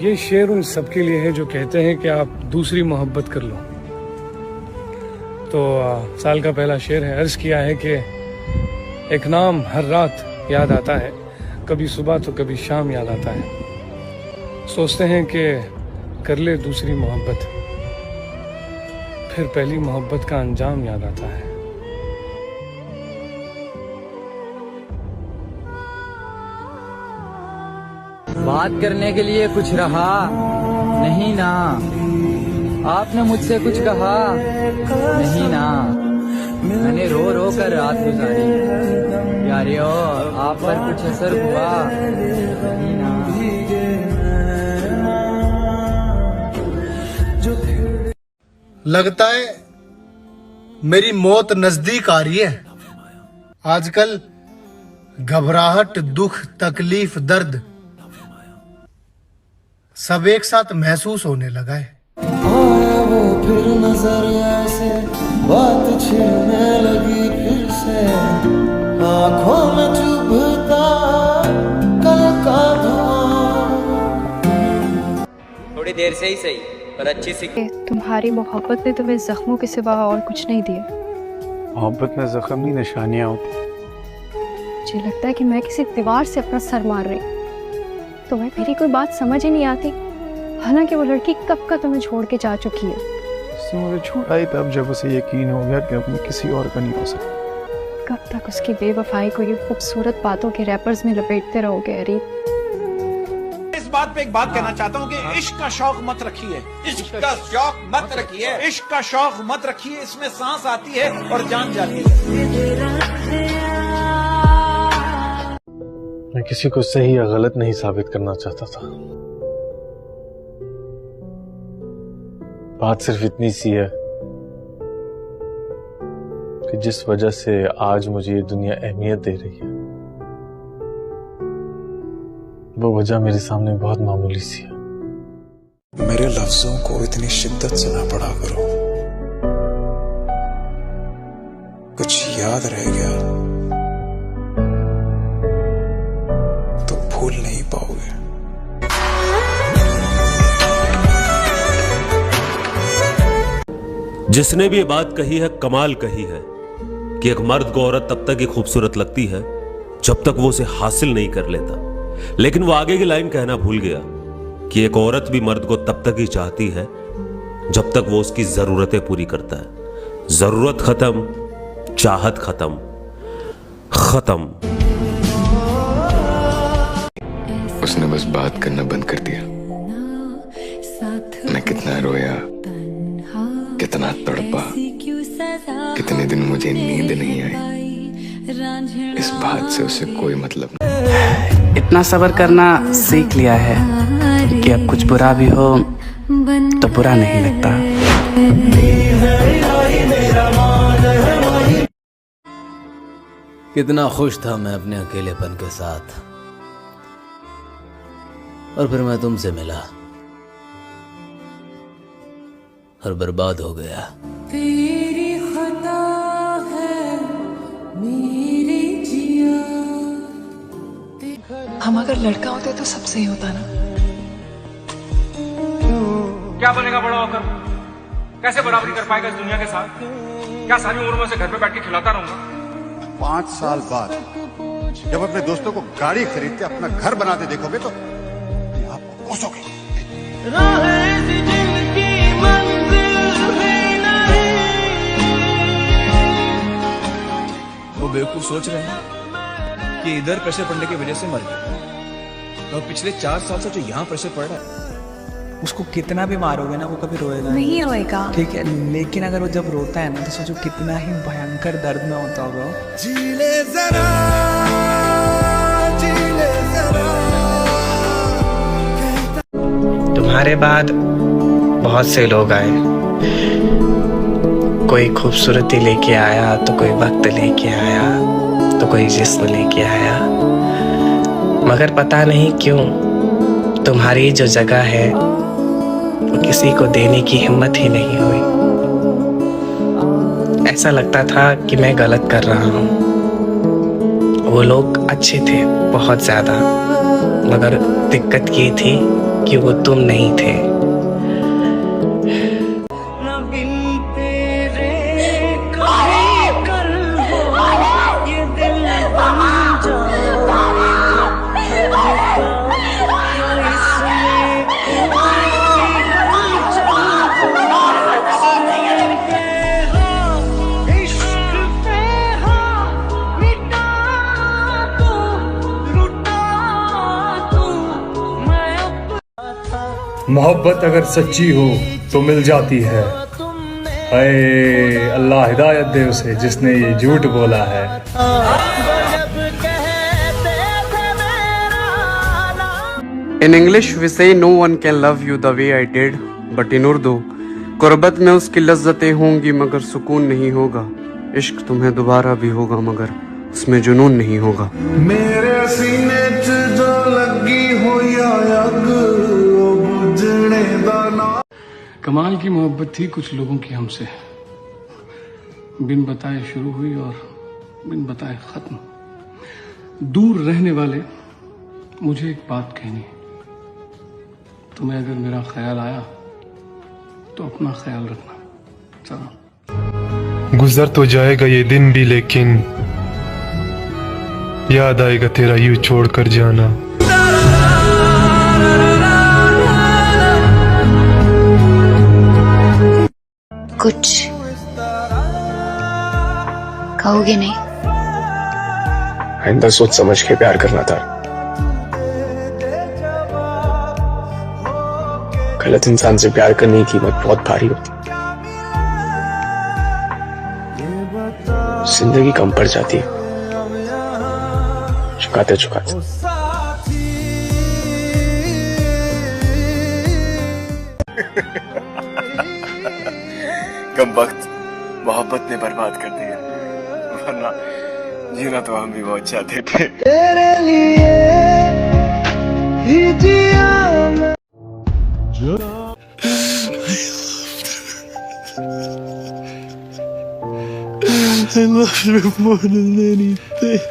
ये शेर उन सबके लिए है जो कहते हैं कि आप दूसरी मोहब्बत कर लो। तो साल का पहला शेर है। अर्ज किया है कि एक नाम हर रात याद आता है, कभी सुबह तो कभी शाम याद आता है। सोचते हैं कि कर ले दूसरी मोहब्बत, फिर पहली मोहब्बत का अंजाम याद आता है। बात करने के लिए कुछ रहा नहीं ना, आपने मुझसे कुछ कहा नहीं ना, मैंने रो रो कर रात गुजारी, यारियो आप पर कुछ असर हुआ नहीं ना। लगता है मेरी मौत नजदीक आ रही है। आजकल घबराहट, दुख, तकलीफ, दर्द सब एक साथ महसूस होने लगा है। आया वो फिर नजर ऐसे, बात छिड़ने लगी फिर से, आंखों में चुभता कल का धुआं। थोड़ी देर से ही सही पर अच्छी सी। तुम्हारी मोहब्बत ने तुम्हें जख्मों के सिवा और कुछ नहीं दिया। मोहब्बत में जख्म ही निशानियाँ होती। मुझे लगता है कि मैं किसी दीवार से अपना सर मार रही, तुम्हें मेरी कोई बात समझ ही नहीं आती। हालांकि वो लड़की कब का तुम्हें छोड़ के जा चुकी है। उसने मुझे छोड़ा ही तब जब उसे यकीन हो गया कि अब मैं किसी और का नहीं हो सकता। कब तक उसकी बेवफाई को ये खूबसूरत बातों के रैपर्स में लपेटते रहोगे अरीब? इस बात पे एक बात कहना चाहता हूँ कि इश्क का शौक मत रखिए, इश्क का शौक मत रखिए, इश्क का शौक मत रखिए। इसमें सांस आती है और जान जाती है। मैं किसी को सही या गलत नहीं साबित करना चाहता था। बात सिर्फ इतनी सी है कि जिस वजह से आज मुझे ये दुनिया अहमियत दे रही है, वो वजह मेरे सामने बहुत मामूली सी है। मेरे लफ्जों को इतनी शिद्दत से ना पढ़ा करो, कुछ याद रह गया तो भूल नहीं पाओगे। जिसने भी ये बात कही है कमाल कही है कि एक मर्द को औरत तब तक ही खूबसूरत लगती है जब तक वो उसे हासिल नहीं कर लेता। लेकिन वो आगे की लाइन कहना भूल गया कि एक औरत भी मर्द को तब तक ही चाहती है जब तक वो उसकी जरूरतें पूरी करता है। जरूरत खत्म, चाहत खत्म, खत्म। उसने बस बात करना बंद कर दिया। मैं कितना रोया, कितना तड़पा, कितने दिन मुझे नींद नहीं आई। इस बात से उसे कोई मतलब नहीं। इतना सब्र करना सीख लिया है कि अब कुछ बुरा भी हो तो बुरा नहीं लगता। कितना खुश था मैं अपने अकेलेपन के साथ, और फिर मैं तुमसे मिला और बर्बाद हो गया। तेरी खता है मेरे जिया। हम अगर लड़का होते तो सब सही होता ना। क्या बनेगा बड़ा होकर? कैसे बराबरी कर पाएगा इस दुनिया के साथ? क्या सारी उम्र में से घर पे बैठ के खिलाता रहूंगा? 5 साल बाद जब अपने दोस्तों को गाड़ी खरीद के अपना घर बनाते देखोगे तो आप कोसोगे। वो बेवकूफ सोच रहे हैं कि इधर प्रेशर पड़ने की वजह से मर गया, और पिछले 4 साल से जो यहाँ प्रेशर पड़ रहा है, उसको कितना भी मारोगे ना वो कभी रोएगा नहीं रोएगा। ठीक है, लेकिन अगर वो जब रोता है ना तो सोचो कितना ही भयंकर दर्द में होता होगा। जीले जरा, जीले जरा। तुम्हारे बाद बहुत से लोग आए, कोई खूबसूरती लेके आया तो कोई वक्त लेके आया तो कोई जिस्म लेके आया, मगर पता नहीं क्यों तुम्हारी जो जगह है वो किसी को देने की हिम्मत ही नहीं हुई। ऐसा लगता था कि मैं गलत कर रहा हूँ। वो लोग अच्छे थे बहुत ज़्यादा, मगर दिक्कत ये थी कि वो तुम नहीं थे। मोहब्बत अगर सच्ची हो तो मिल जाती है। हाय अल्लाह हिदायत दे उसे जिसने ये झूठ बोला है। In English we say no one can love you the way I did, but in Urdu गुर्बत में उसकी लज्जतें होंगी मगर सुकून नहीं होगा। इश्क तुम्हें दोबारा भी होगा मगर उसमें जुनून नहीं होगा। मेरे सीने च जो लगी हुई आग ओ बुझने दा ना। कमाल की मोहब्बत थी कुछ लोगों की हमसे, बिन बताए शुरू हुई और बिन बताए खत्म। दूर रहने वाले मुझे एक बात कहनी है, तुम्हें अगर मेरा ख्याल आया तो अपना ख्याल रखना। चलो। गुजर तो जाएगा ये दिन भी लेकिन याद आएगा तेरा यूं छोड़ कर जाना। कुछ कहोगे नहीं? आइंदा सोच समझ के प्यार करना था। गलत इंसान से प्यार करने की कीमत बहुत भारी होती, जिंदगी कम पड़ जाती है चुकाते चुकाते। कम वक्त मोहब्बत ने बर्बाद कर दिया, वरना जीना तो हम भी बहुत चाहते थे। तेरे लिए ही जिया मैं। I love you more than anything.